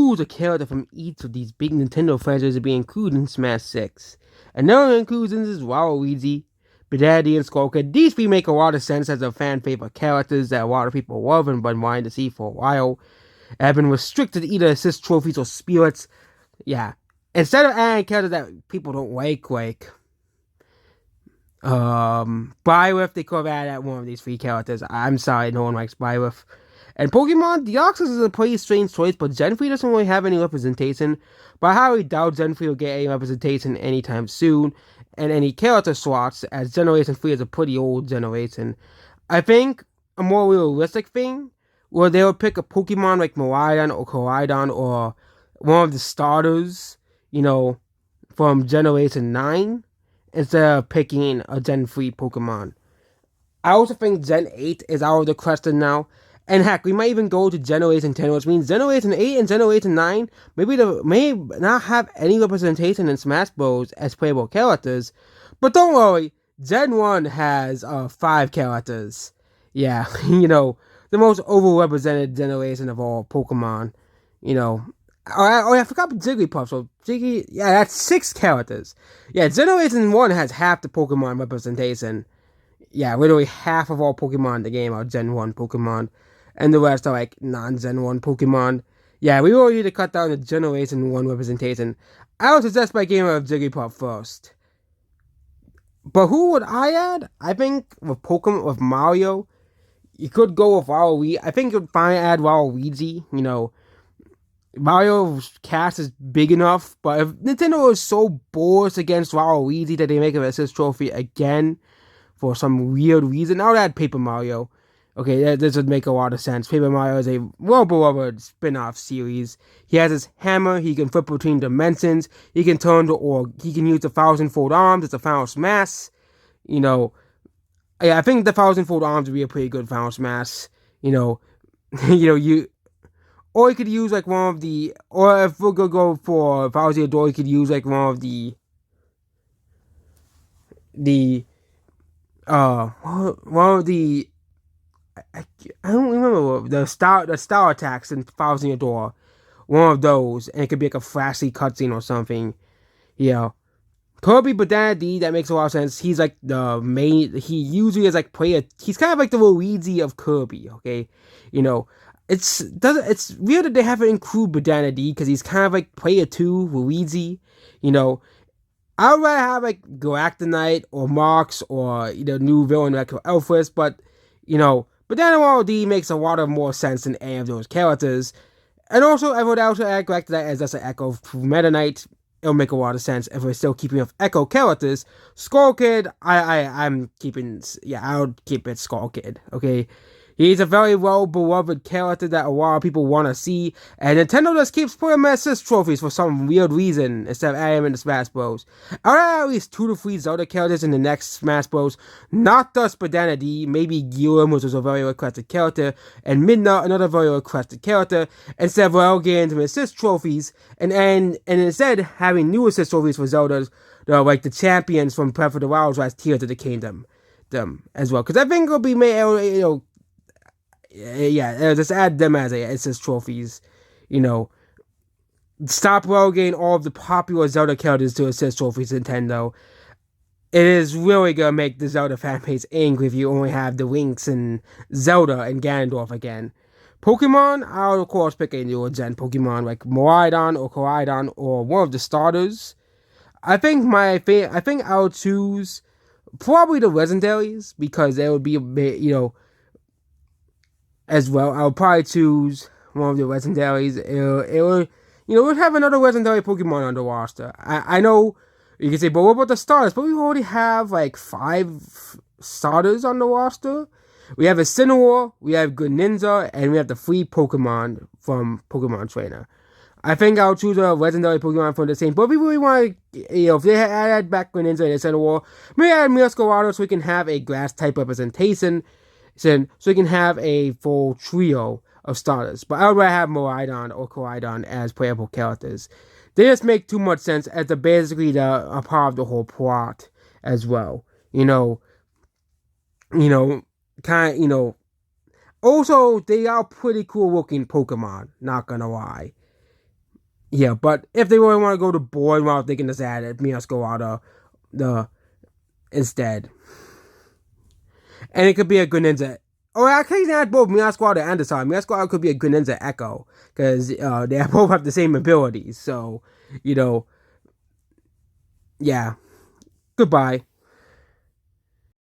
choose a character from each of these big Nintendo franchises to be included in Smash 6. Another inclusion is Waluigi, Bidaddy, and Skullkid. These three make a lot of sense as a fan favorite characters that a lot of people love and been wanting to see for a while. Have been restricted to either assist trophies or spirits. Yeah. Instead of adding characters that people don't like Byleth, they could have added one of these three characters. I'm sorry, no one likes Byleth. And Pokemon Deoxys is a pretty strange choice, but Gen 3 doesn't really have any representation. But I highly doubt Gen 3 will get any representation anytime soon, and any character slots, as Generation 3 is a pretty old generation. I think a more realistic thing, where they would pick a Pokemon like Miraidon or Koraidon or one of the starters, from Generation 9, instead of picking a Gen 3 Pokemon. I also think Gen 8 is out of the question now. And heck, we might even go to Generation 10, which means Generation 8 and Generation 9 may not have any representation in Smash Bros. As playable characters. But don't worry, Gen 1 has 5 characters. Yeah, the most overrepresented generation of all Pokemon. I forgot Jigglypuff. So that's 6 characters. Yeah, Generation 1 has half the Pokemon representation. Yeah, literally half of all Pokemon in the game are Gen 1 Pokemon. And the rest are like non-Gen 1 Pokemon. Yeah, we really need to cut down the Generation 1 representation. I would suggest by game of Jigglypuff first. But who would I add? I think with Mario, you could go with Waluigi. I think you'd add Waluigi. Mario's cast is big enough, but if Nintendo is so bullish against Waluigi that they make an assist trophy again for some weird reason, I would add Paper Mario. Okay, this would make a lot of sense. Paper Mario is a well-beloved spin-off series. He has his hammer, he can flip between dimensions, he can he can use the Thousand-Fold Arms, it's a Final Smash. I think the Thousand-Fold Arms would be a pretty good Final Smash. Or you could use like one of the, or if we're gonna go for Bowser Door, you could use like one of the I don't remember the star attacks in Thousand Door. One of those, and it could be like a flashy cutscene or something. Kirby Banana D, that makes a lot of sense. He's like the main. He usually is like he's kind of like the Luigi of Kirby. Okay, it's weird that they haven't included Banana D because he's kind of like player 2 Luigi. I would rather have like Galactonite or Marx or new villain like Elfris, but Banana Waddle D makes a lot of more sense than any of those characters. And also, I would also add Galactonite as just an Echo for Meta Knight. It'll make a lot of sense if we're still keeping with Echo characters. Skull Kid, I'm keeping, I would keep it Skull Kid, okay? He's a very well-beloved character that a lot of people want to see, and Nintendo just keeps putting him assist trophies for some weird reason instead of adding him into Smash Bros. I'll add at least 2 to 3 Zelda characters in the next Smash Bros. Not just Banana D, maybe Gilliam, which was a very requested character, and Midna, another very requested character, instead of relegating them assist trophies, and instead having new assist trophies for Zeldas, like the champions from Breath of the Wild as Tears of the Kingdom, as well. Because I think it'll be made, just add them as assist trophies. Stop relegating all of the popular Zelda characters to assist trophies, Nintendo. It is really gonna make the Zelda fan base angry if you only have the Links and Zelda and Ganondorf again. Pokemon, I'll of course pick a newer gen Pokemon like Miraidon or Koraidon or one of the starters. I think I'll choose probably the legendaries because they would be a bit, as well. I'll probably choose one of the legendaries. We'll have another legendary Pokemon on the roster. I know you can say, but what about the starters? But we already have like 5 starters on the roster. We have a Incineroar, we have Greninja, and we have the 3 Pokemon from Pokemon Trainer. I think I'll choose a legendary Pokemon from the same. But if we really want to, if they add back Greninja and Incineroar, maybe add Meowscarada so we can have a grass type representation. So we can have a full trio of starters. But I would rather have Miraidon or Koraidon as playable characters. They just make too much sense as they're basically a part of the whole plot as well. Also, they are pretty cool looking Pokemon, not gonna lie. Yeah, but if they really want to go to board route, they can just add it. Miyasko out the instead. And it could be a Greninja. Or I can add both Miyasko and Andesar. Miyasko could be a Greninja Echo. Because they both have the same abilities. So, you know, yeah. Goodbye.